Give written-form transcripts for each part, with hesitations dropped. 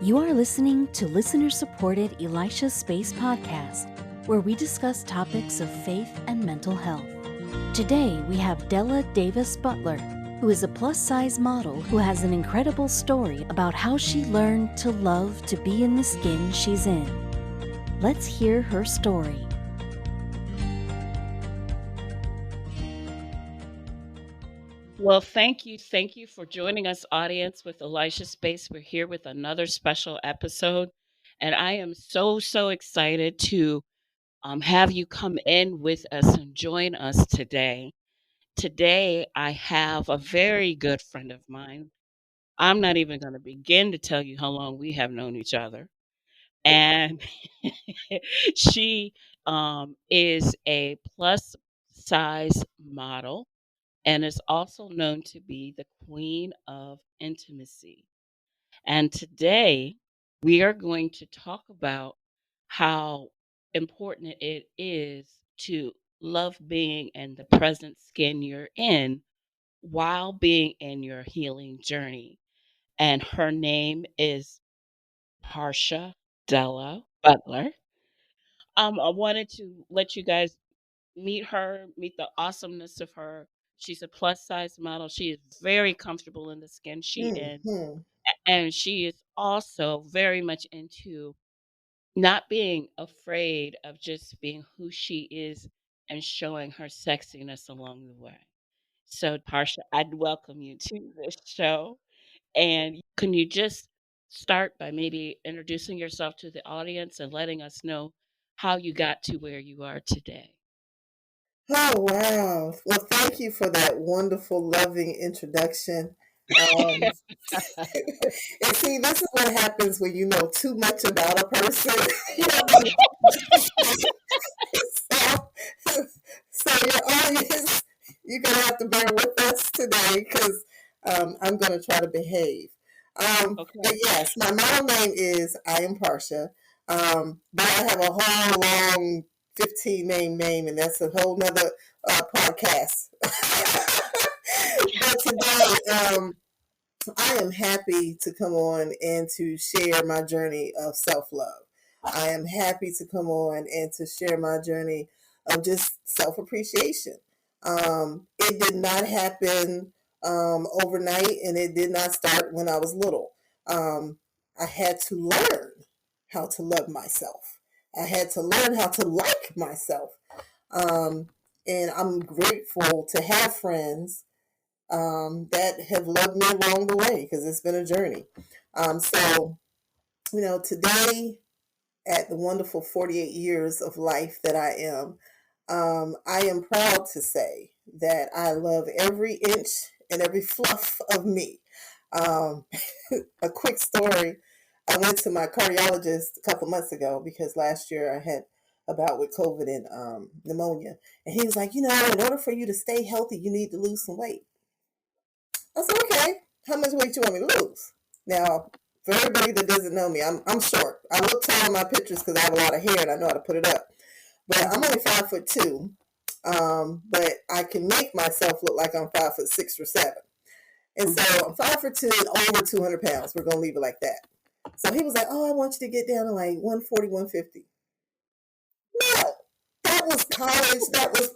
You are listening to listener-supported Elisha Space Podcast, where we discuss topics of faith and mental health. Today, we have Della Davis Butler, who is a plus-size model who has an incredible story about how she learned to love to be in the skin she's in. Let's hear her story. Well, thank you. Thank you for joining us, audience, with Elisha Space. We're here with another special episode, and I am so excited to have you come in with us and join us today. Today, I have a very good friend of mine. I'm not even going to begin to tell you how long we have known each other. And she is a plus size model and is also known to be the queen of intimacy. And today we are going to talk about how important it is to love being in the present skin you're in while being in your healing journey. And her name is Partia Della Butler. I wanted to let you guys meet her, meet the awesomeness of her. She's a plus size model. She is very comfortable in the skin she in. Mm-hmm. And she is also very much into not being afraid of just being who she is and showing her sexiness along the way. So, Parsha, I'd welcome you to this show. And can you just start by maybe introducing yourself to the audience and letting us know how you got to where you are today? Oh, wow. Well, thank you for that wonderful, loving introduction. Um, and see, this is what happens when you know too much about a person. so, so your audience, you're going to have to bear with us today because I'm going to try to behave. Okay. But yes, my model name is I am Partia. But I have a whole long 15 name, and that's a whole nother podcast. But today, I am happy to come on and to share my journey of self-love. I am happy to come on and to share my journey of just self-appreciation. It did not happen overnight, and it did not start when I was little. I had to learn how to love myself. I had to learn how to like myself. Um, and I'm grateful to have friends that have loved me along the way because it's been a journey. So, today at the wonderful 48 years of life that I am proud to say that I love every inch and every fluff of me. Um, a quick story. I went to my cardiologist a couple months ago because last year I had a bout with COVID and pneumonia. And he was like, in order for you to stay healthy, you need to lose some weight. I said, okay, how much weight you want me to lose? Now, for everybody that doesn't know me, I'm short. I look tall in my pictures because I have a lot of hair and I know how to put it up. But I'm only 5'2". But I can make myself look like I'm 5'6" or 7. And so I'm 5'2" and over 200 pounds. We're gonna leave it like that. So he was like, "Oh, I want you to get down to like 140, 150." No, that was college. That was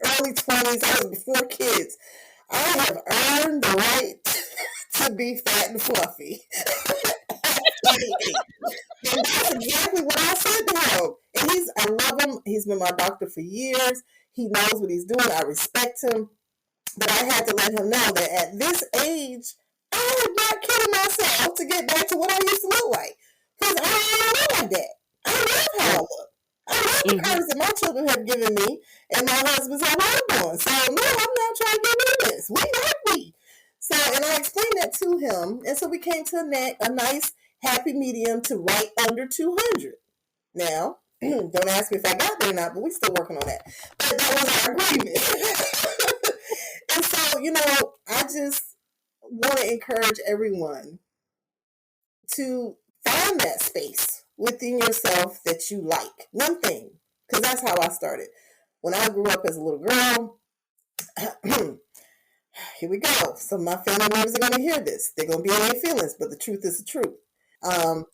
early 20s. That was before kids. I have earned the right to be fat and fluffy. And that's exactly what I said to him. And I love him. He's been my doctor for years. He knows what he's doing. I respect him. But I had to let him know that at this age, I am not kidding myself to get back to what I used to look like. Because I don't want to look like that. I love how I look. I love the curves that my children have given me, and my husband's how I'm doing. So, no, I'm not trying to get rid of this. We happy. So, and I explained that to him. And so we came to a nice, happy medium to right under 200. Now, don't ask me if I got there or not, but we're still working on that. But that was our agreement. And so, I just want to encourage everyone to find that space within yourself that you like. One thing, because that's how I started. When I grew up as a little girl, here we go. Some of my family members are going to hear this. They're going to be in their feelings, but the truth is the truth. I'm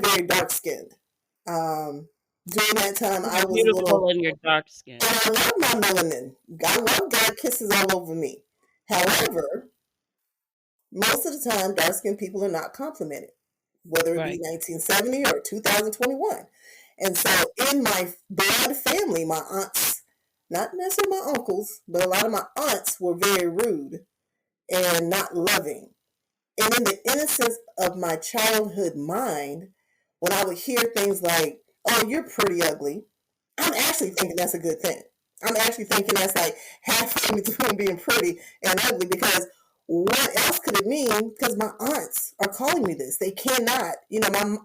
very dark skinned. During that time, I You're was a little, beautiful in your dark skin. and I love my melanin. I love God kisses all over me. However, most of the time, dark skinned people are not complimented, whether it be Right. 1970 or 2021. And so in my blood family, my aunts, not necessarily my uncles, but a lot of my aunts were very rude and not loving. And in the innocence of my childhood mind, when I would hear things like, oh, you're pretty ugly, I'm actually thinking that's a good thing. I'm actually thinking that's like halfway between being pretty and ugly, because what else could it mean? Because my aunts are calling me this. They cannot,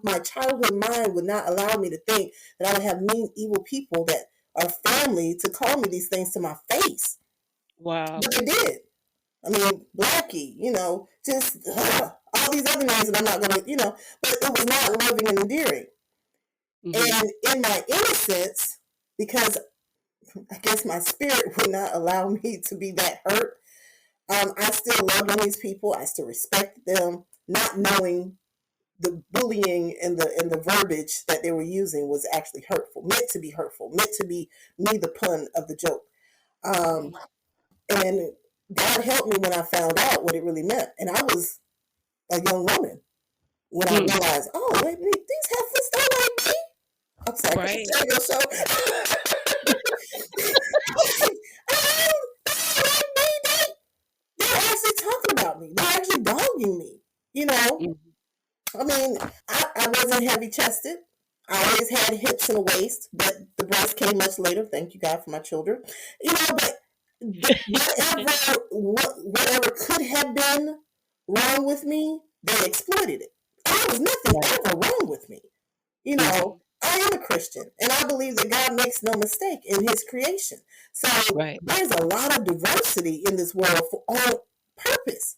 my childhood mind would not allow me to think that I would have mean, evil people that are family to call me these things to my face. Wow. But they did. I mean, Blackie, just all these other names that I'm not going to, but it was not loving and endearing. Mm-hmm. And in my innocence, because I guess my spirit would not allow me to be that hurt, I still loved on these people. I still respected them, not knowing the bullying and the verbiage that they were using was actually hurtful, meant to be hurtful, meant to be me the pun of the joke. Um, and God helped me when I found out what it really meant. And I was a young woman when I Mm. realized, oh, wait, these heifers don't like me. I'm sorry, Right. can I tell your show? They're actually talking about me. They're actually dogging me. Mm-hmm. I mean, I wasn't heavy chested. I always had hips and a waist, but the breast came much later. Thank you, God, for my children. But whatever could have been wrong with me, they exploited it. There was nothing Right. ever wrong with me. Mm-hmm. I am a Christian, and I believe that God makes no mistake in his creation. So Right. there's a lot of diversity in this world for on purpose,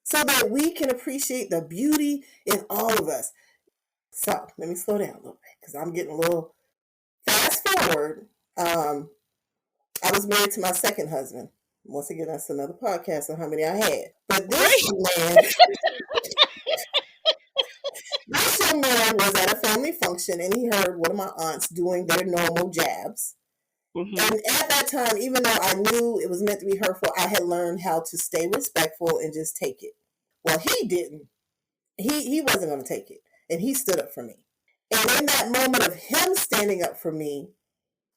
so that we can appreciate the beauty in all of us. So let me slow down a little bit, because I'm getting a little fast forward. I was married to my second husband. Once again, that's another podcast on how many I had. But Right. this young man was at a family function, and he heard one of my aunts doing their normal jabs. Mm-hmm. And at that time, even though I knew it was meant to be hurtful, I had learned how to stay respectful and just take it. Well, he didn't. He wasn't going to take it, and he stood up for me. And in that moment of him standing up for me,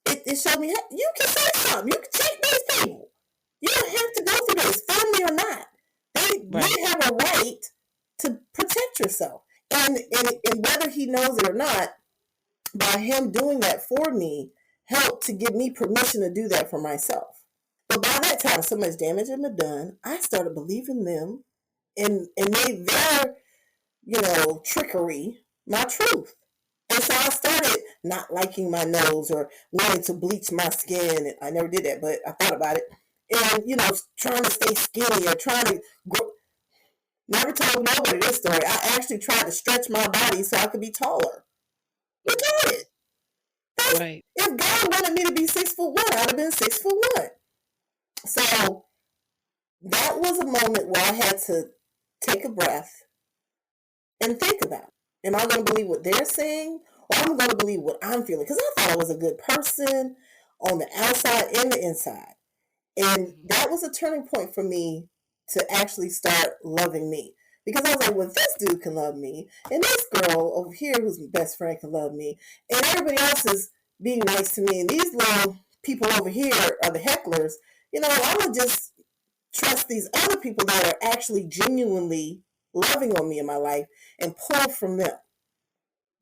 it showed me, hey, you can say something. You can check these people. You don't have to go through this, family or not. Right. You have a right to protect yourself. And whether he knows it or not, by him doing that for me, helped to give me permission to do that for myself. But by that time, so much damage had been done, I started believing them and made their, trickery my truth. And so I started not liking my nose or wanting to bleach my skin. I never did that, but I thought about it. And, trying to stay skinny or trying to grow. Never told nobody this story. I actually tried to stretch my body so I could be taller. But I did. Right. If God wanted me to be 6'1", I'd have been 6'1". So that was a moment where I had to take a breath and think about it. Am I going to believe what they're saying, or am I going to believe what I'm feeling? Because I thought I was a good person on the outside and the inside. And Mm-hmm. that was a turning point for me to actually start loving me. Because I was like, well, this dude can love me, and this girl over here who's my best friend can love me, and everybody else is being nice to me, and these little people over here are the hecklers. I would just trust these other people that are actually genuinely loving on me in my life and pull from them.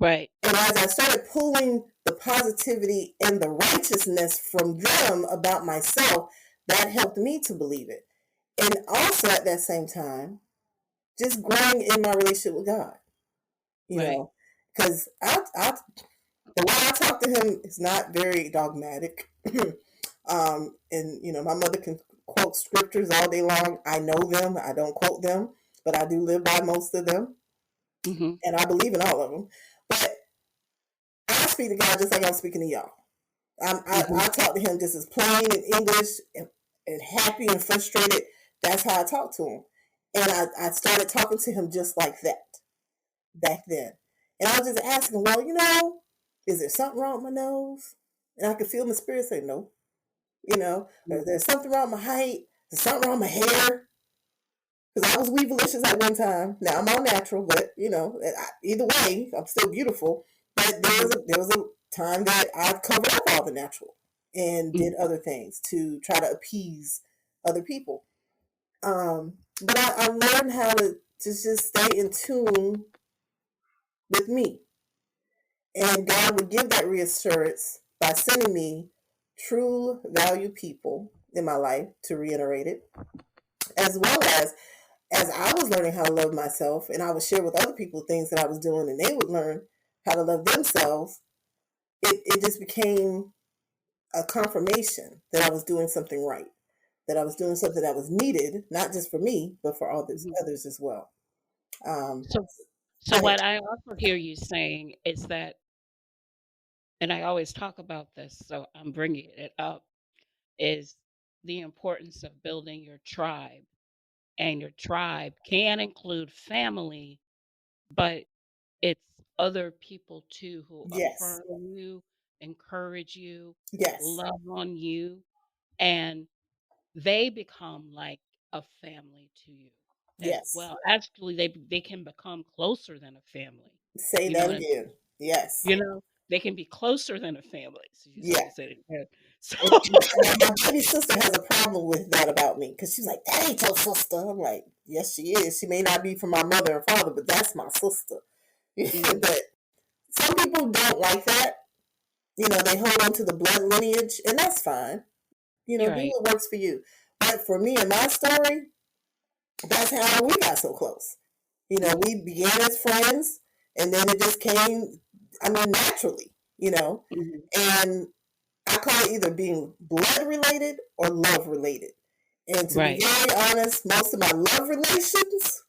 Right. And as I started pulling the positivity and the righteousness from them about myself, that helped me to believe it. And also at that same time, just growing in my relationship with God, Right. because the way I talk to him is not very dogmatic. And my mother can quote scriptures all day long. I know them. I don't quote them, but I do live by most of them, Mm-hmm. and I believe in all of them. But I speak to God just like I'm speaking to y'all. Mm-hmm. I talk to him just as plain in English and happy and frustrated. That's how I talk to him. And I started talking to him just like that back then. And I was just asking, well, is there something wrong with my nose? And I could feel my spirit say, no. There's something wrong with my height. There's something wrong with my hair. Because I was weevilicious at one time. Now I'm all natural, but either way, I'm still beautiful. But there was a time that I covered up all the natural and did other things to try to appease other people. But I learned how to just stay in tune with me. And God would give that reassurance by sending me true value people in my life, to reiterate it, as well as I was learning how to love myself, and I would share with other people things that I was doing, and they would learn how to love themselves. It just became a confirmation that I was doing something right, that I was doing something that was needed, not just for me, but for others as well. So what I also hear you saying is that, and I always talk about this, so I'm bringing it up, is the importance of building your tribe. And your tribe can include family, but it's other people too who Yes. affirm you, encourage you, Yes. love on you, and they become like a family to you as Yes. well. Actually, they can become closer than a family. Say You that know, again. Yes. they can be closer than a family. So you Yeah. said it again. So My baby sister has a problem with that about me, because she's like, that ain't your sister. I'm like, yes, she is. She may not be from my mother and father, but that's my sister. But some people don't like that. They hold on to the blood lineage, and that's fine. Do right. what works for you. But for me and my story, that's how we got so close. We began as friends, and then it just came, naturally, and I call it either being blood related or love related. And to be very honest, most of my love relations,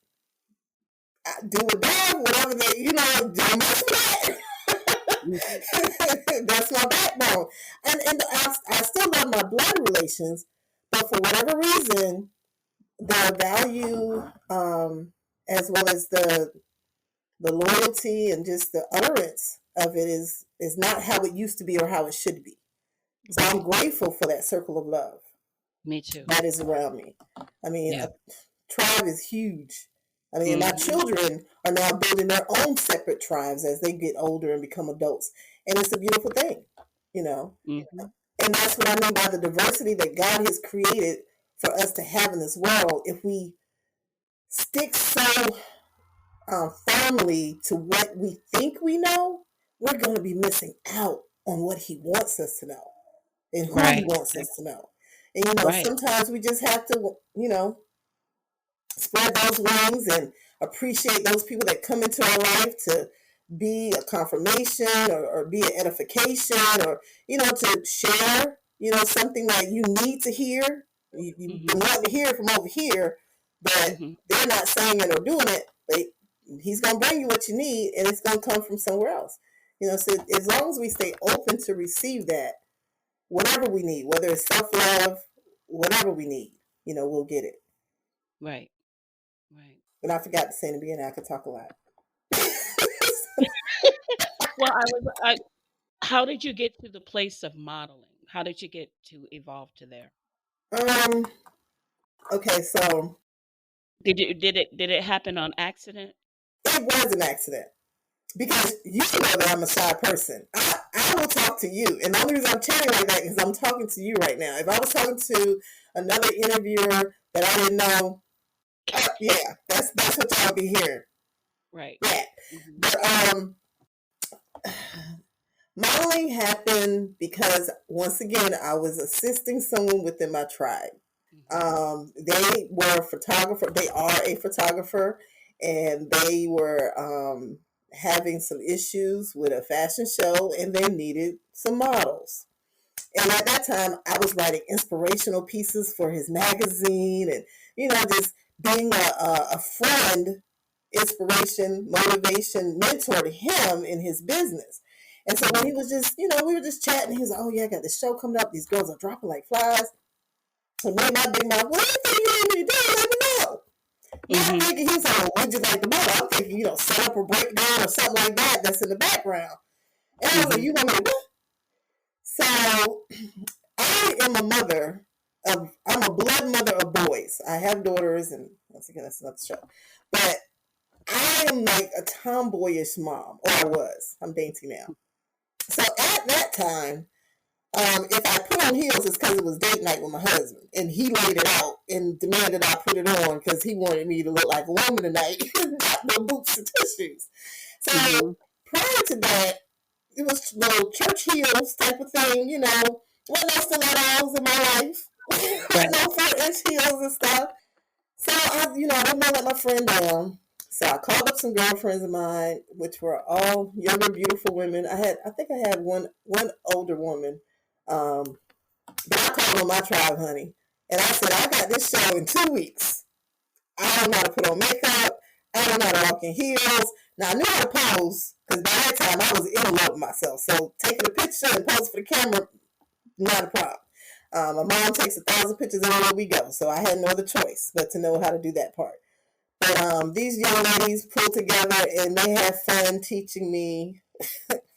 I do or die, whatever they, don't mess with that. That's my backbone. And I still love my blood relations, but for whatever reason, the value, as well as the loyalty and just the utterance of it is not how it used to be or how it should be. So I'm grateful for that circle of love. Me too. That is around me. A tribe is huge. My children are now building their own separate tribes as they get older and become adults. And it's a beautiful thing, And that's what I mean by the diversity that God has created for us to have in this world. If we stick so firmly to what we think we know, we're going to be missing out on what He wants us to know and who He wants us to know. And, sometimes we just have to, spread those wings and appreciate those people that come into our life to be a confirmation or be an edification, or, to share, something that you need to hear. You've been wanting to hear it from over here, but they're not saying it or doing it. But He's going to bring you what you need, and it's going to come from somewhere else. So as long as we stay open to receive that, whatever we need, whether it's self-love, whatever we need, we'll get it. Right. But I forgot to say in the beginning, I could talk a lot. Well, how did you get to the place of modeling? How did you get to evolve to there? Okay, so did it happen on accident? It was an accident, because you know that I'm a shy person. I will talk to you, and the only reason I'm chatting like that is I'm talking to you right now. If I was talking to another interviewer that I didn't know, yeah, that's what y'all be hearing. Right. Yeah. But modeling happened because, once again, I was assisting someone within my tribe. They were a photographer. They are a photographer, and they were having some issues with a fashion show, and they needed some models. And at that time, I was writing inspirational pieces for his magazine, and just being a friend, inspiration, motivation, mentor to him in his business. And so when he was just, we were just chatting. He was like, "Oh yeah, I got this show coming up. These girls are dropping like flies." So me and my big mouth, "Well, anything you need me to do, let me know." I'm thinking, he's like, "Would you like the model?" I'm thinking, set up a breakdown or something like that that's in the background. And I was like, you want me to what? So I am a mother I'm a blood mother of boys. I have daughters, and once again, that's another show. But I am like a tomboyish mom, or I was. I'm dainty now. So at that time, if I put on heels, it's because it was date night with my husband, and he laid it out and demanded I put it on because he wanted me to look like a woman tonight, not no boots and shoes. So prior to that, it was little church heels type of thing, you know. Wasn't no stilettos in my life, Right. no 4-inch heels and stuff. So I didn't want to let my friend down. So I called up some girlfriends of mine, which were all younger, beautiful women. I think I had one older woman, but I called on my tribe, honey, and I said, I got this show in 2 weeks. I don't know how to put on makeup. I don't know how to walk in heels. Now I knew how to pose because by that time I was in love with myself. So taking a picture and pose for the camera, not a problem. My mom takes 1,000 pictures everywhere we go, so I had no other choice but to know how to do that part. But these young ladies pulled together and they had fun teaching me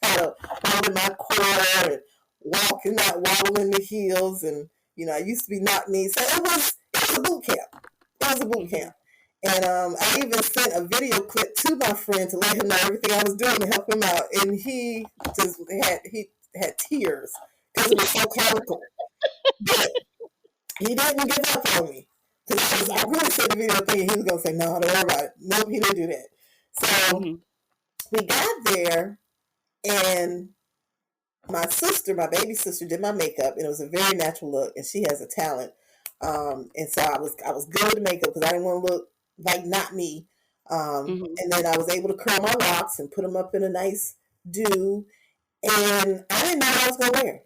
how to hold in my core and walk and not waddle in the heels. And, I used to be knock knees. So it was a boot camp. It was a boot camp. And I even sent a video clip to my friend to let him know everything I was doing to help him out. And he just had tears because it was so comical. But he didn't give up on me. Because I really said the video thinking he was going to say, no, don't worry about it. Nope, he didn't do that. So we got there, and my baby sister, did my makeup, and it was a very natural look, and she has a talent. And so I was good with the makeup because I didn't want to look like not me. And then I was able to curl my locks and put them up in a nice do. And I didn't know what I was going to wear.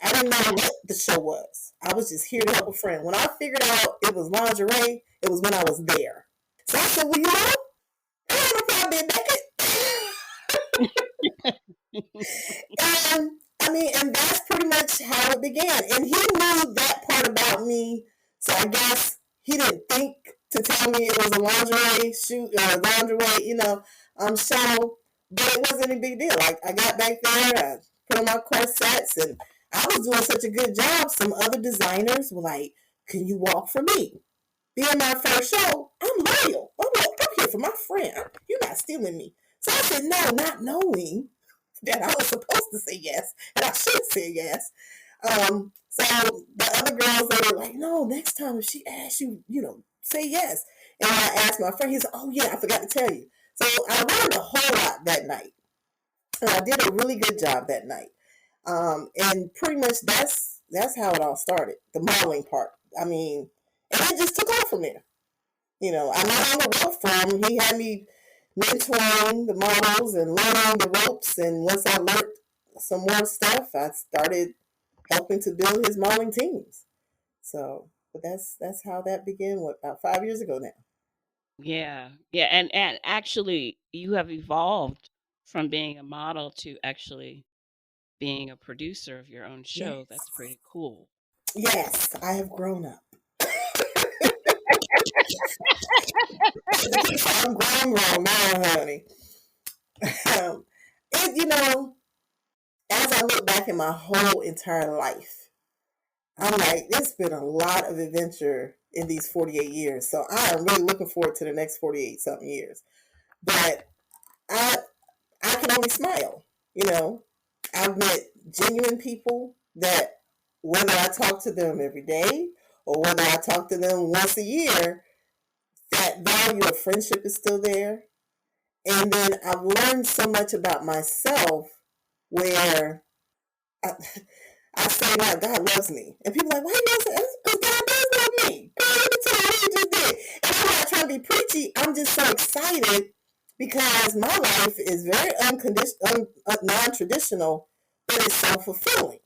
I didn't know what the show was. I was just here to help a friend. When I figured out it was lingerie, it was when I was there. So I said, well, I have no problem being naked. And that's pretty much how it began. And he knew that part about me. So I guess he didn't think to tell me it was a lingerie shoot or lingerie, show. But it wasn't a big deal. I got back there, I put on my corsets, and I was doing such a good job. Some other designers were like, can you walk for me? Being my first show, I'm loyal. I'm here for my friend. You're not stealing me. So I said no, not knowing that I was supposed to say yes, and I should say yes. So the other girls, they were like, no, next time if she asks you, say yes. And I asked my friend, he said, oh yeah, I forgot to tell you. So I learned a whole lot that night. And I did a really good job that night. And pretty much that's how it all started, the modeling part. And it just took off from there. I no longer wrote for him. He had me mentoring the models and learning the ropes. And once I learned some more stuff, I started helping to build his modeling teams. So, but that's how that began. About 5 years ago now. Yeah. Yeah. And actually, you have evolved from being a model to actually being a producer of your own show. Yes. That's pretty cool. Yes, I have grown up. I'm grown now, honey. As I look back in my whole entire life, I'm like, there's been a lot of adventure in these 48 years. So I am really looking forward to the next 48 something years. But I can only smile. I've met genuine people that whether I talk to them every day or whether I talk to them once a year, that value of friendship is still there. And then I've learned so much about myself where I say now God loves me. And people are like, why you say that? Because God does love me. God, let me tell you what he just did. And I'm not trying to be preachy. I'm just so excited because my life is very non-traditional, but it's so fulfilling.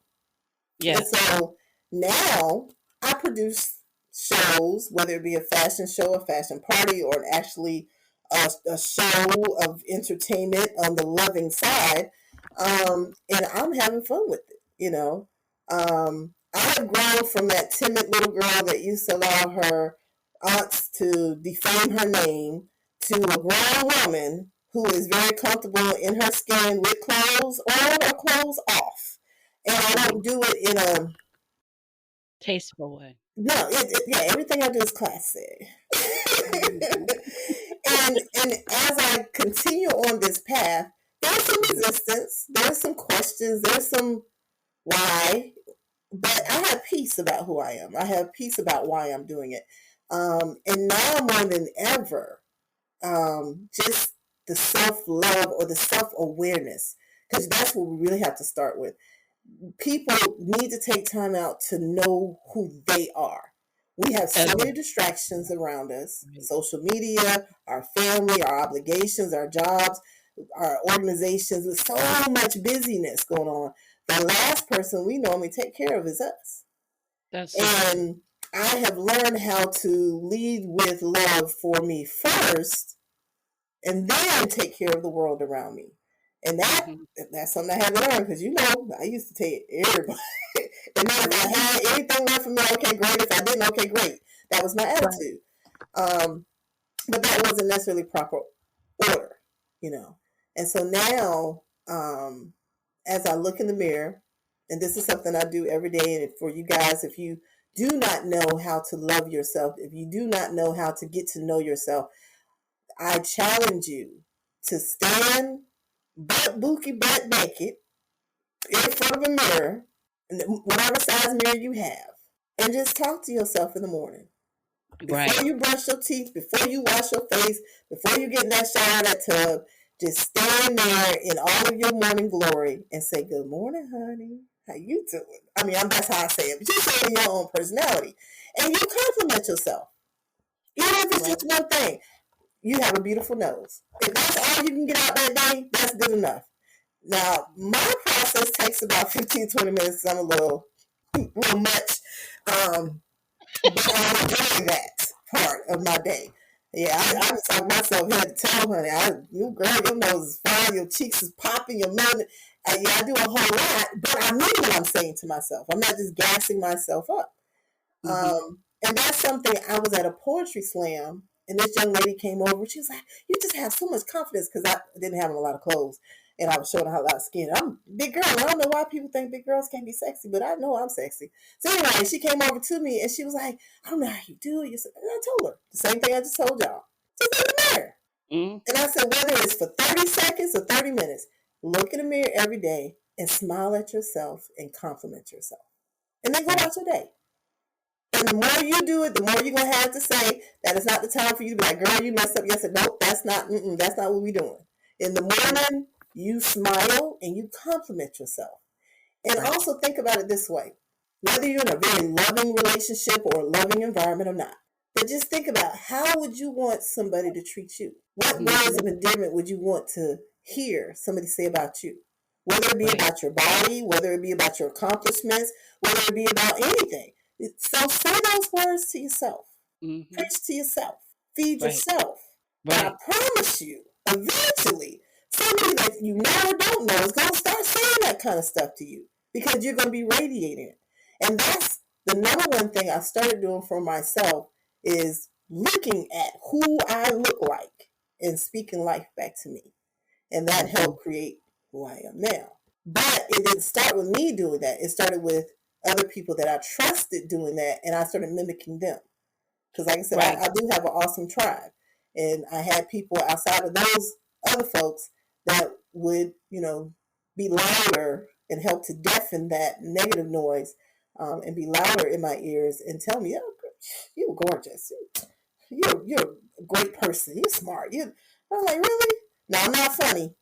Yeah. And so now I produce shows, whether it be a fashion show, a fashion party, or actually a show of entertainment on the loving side. And I'm having fun with it, I have grown from that timid little girl that used to allow her aunts to defame her name to a grown woman who is very comfortable in her skin with clothes on or clothes off. And I Hmm. don't do it in a Tasteful way. no, yeah, everything I do is classy. Mhm. And as I continue on this path, there's some Mhm. resistance, there's some questions, there's some why, but I have peace about who I am. I have peace about why I'm doing it. And now more than ever, just the self love or the self awareness, because that's what we really have to start with. People need to take time out to know who they are. We have so many Agreed. distractions around us: Right. social media, our family, our obligations, our jobs, our organizations, with so much busyness going on. The last person we normally take care of is us. That's so true. And I have learned how to lead with love for me first and then take care of the world around me. And Hmm. that's something I had to learn because I used to take everybody. And then if I Hmm. had anything left for me, okay, great. If I didn't, okay, great. That was my Right. attitude. Um, but that wasn't necessarily proper order, you know. And so now, as I look in the mirror, and this is something I do every day, and for you guys, if you do not know how to love yourself, if you do not know how to get to know yourself, I challenge you to stand butt naked in front of a mirror, whatever size mirror you have, and just talk to yourself in the morning. Right. Before you brush your teeth, before you wash your face, before you get in that shower, that tub, just stand there in all of your morning glory and say, "Good morning, honey. How you doing?" I mean, that's how I say it, but you say it in your own personality. And you compliment yourself. Even if it's Right. just one thing. You have a beautiful nose. If that's all you can get out that day, that's good enough. Now, my process takes about 15, 20 minutes. I'm little much. Um, but I enjoy that part of my day. Yeah, I Hmm. just talk myself head to toe, honey. You girl, your nose is fine, your cheeks is popping, your mouth. Yeah, I do a whole lot, but I mean what I'm saying to myself. I'm not just gassing myself up. Hmm. And that's something. I was at a poetry slam, and this young lady came over. She was like, "You just have so much confidence," because I didn't have a lot of clothes, and I was showing her a lot of skin. I'm a big girl. I don't know why people think big girls can't be sexy, but I know I'm sexy. So anyway, she came over to me, and she was like, "I don't know how you do it." And I told her the same thing I just told y'all. Just look in the mirror. Hmm. And I said, whether it's for 30 seconds or 30 minutes, look in the mirror every day and smile at yourself and compliment yourself. And then go Right. about your day. And the more you do it, the more you're gonna have to say that it's not the time for you to be like, "Girl, you messed up yesterday." Nope, that's not what we're doing. In the Mm. morning, you smile and you compliment yourself. And Right. also think about it this way: whether you're in a very loving relationship or a loving environment or not, but just think about, how would you want somebody to treat you? What words Hmm. of endearment would you want to hear somebody say about you? Whether it be Right. about your body, whether it be about your accomplishments, whether it be about anything. So say those words to yourself. Hmm. Preach to yourself. Feed Right. yourself. And I Right. promise you, eventually, somebody that you know or don't know is going to start saying that kind of stuff to you, because you're going to be radiating it. And that's the number one thing I started doing for myself, is looking at who I look like and speaking life back to me. And that Hmm. helped create who I am now. But it didn't start with me doing that. It started with other people that I trusted doing that, and I started mimicking them. Because, like I said, Right. I do have an awesome tribe, and I had people outside of those other folks that would, be louder and help to deafen that negative noise, and be louder in my ears and tell me, "Oh, you're gorgeous. You're a great person. You're smart." I'm like, really? No, I'm not funny.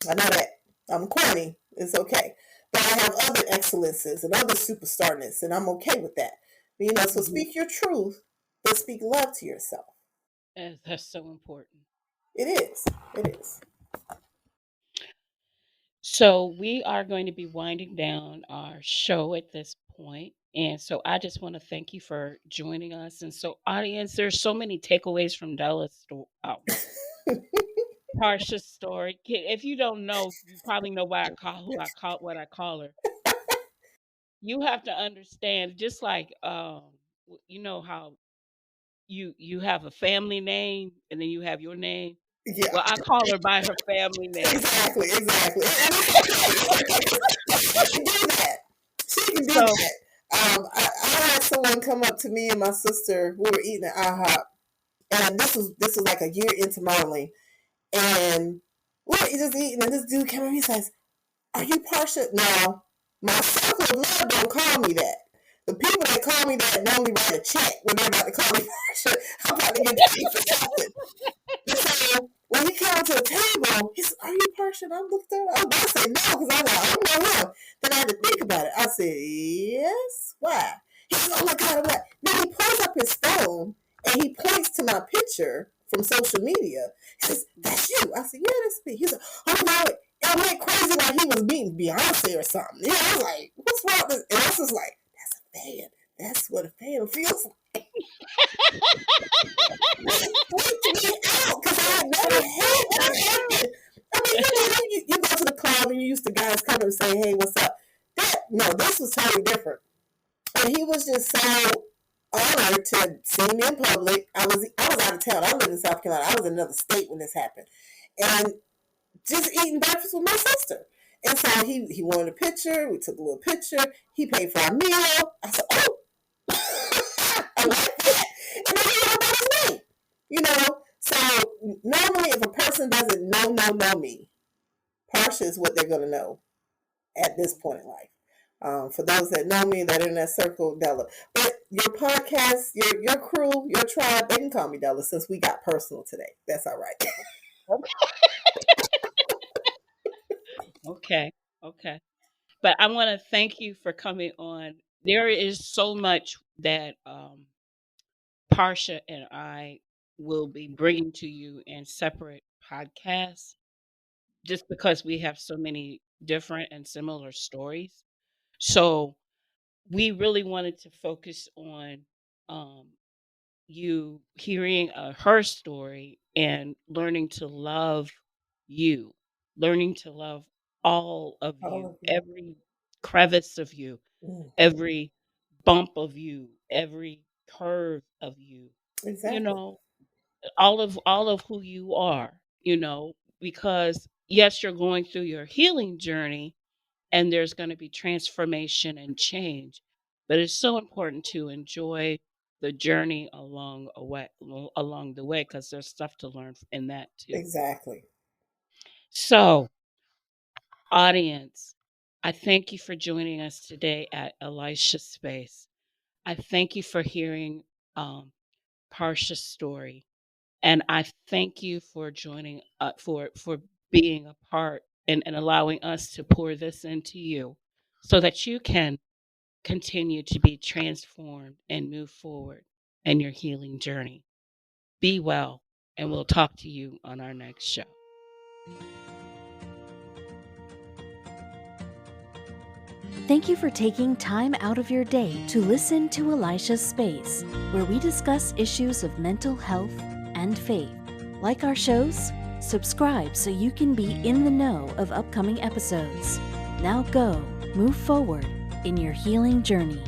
I know that. I'm corny. It's okay. But I have other excellences and other superstarness, and I'm okay with that. So Hmm. speak your truth, but speak love to yourself. That's so important. It is. It is. So we are going to be winding down our show at this point. And so I just want to thank you for joining us. And so, audience, there's so many takeaways from Della's story. Oh, Parsha's story. If you don't know, you probably know why I call who I call what I call her. You have to understand, just like you know how you have a family name and then you have your name. Yeah. Well, I call her by her family name. Exactly. And it's okay. She can do that. She can do So, that. I had someone come up to me and my sister. We were eating at IHOP, and this was like a year into modeling, and we were just eating, and this dude came up. He says, "Are you Partia?" Now, my circle of love don't call me that. The people that call me that normally write a check when they're about to call me Partia. I'm about to get paid for something. And so when he came to the table, he said, "Are you Partia?" And I looked at him. I was about to say no because I was like, "I don't know him." Then I had to think about it. I said, "Yes. Why?" He said, "Oh my God, what?" Then he pulls up his phone and he points to my picture from social media. He says, "That's you." I said, "Yeah, that's me." He said, "Oh no." It went crazy like he was meeting Beyonce or something. You know, I was like, "What's wrong with this?" And I was just like, "That's a fan. That's what a fan feels like." It freaked me out because I had never had that happen. I mean, you go to the club and you used to guys come and say, "Hey, what's up?" This was totally different. And he was just so honored to see me in public. I was out of town. I lived in South Carolina. I was in another state when this happened. And just eating breakfast with my sister. And so he wanted a picture. We took a little picture. He paid for our meal. I said, "Oh, I like that." And then he know about his name. You know, so normally if a person doesn't know me, Parsha is what they're going to know at this point in life. For those that know me, that are in that circle, Della. But your podcast, your crew, your tribe, they can call me Della since we got personal today. That's all right. okay. Okay. But I want to thank you for coming on. There is so much that Parsha and I will be bringing to you in separate podcasts just because we have so many different and similar stories. So we really wanted to focus on um, you hearing her story and learning to love you, learning to love all of All you, of you. every crevice of you, Mm, every bump of you, every curve of you, you exactly. know, all of who you are, because yes, you're going through your healing journey and there's going to be transformation and change, but it's so important to enjoy the journey along the way because there's stuff to learn in that too. Exactly. So, audience, I thank you for joining us today at Elisha Space. I thank you for hearing Parsha's story. And I thank you for joining, for being a part and allowing us to pour this into you so that you can continue to be transformed and move forward in your healing journey. Be well, and we'll talk to you on our next show. Thank you for taking time out of your day to listen to Elisha's Space, where we discuss issues of mental health and faith. Like our shows? Subscribe so you can be in the know of upcoming episodes. Now go, move forward in your healing journey.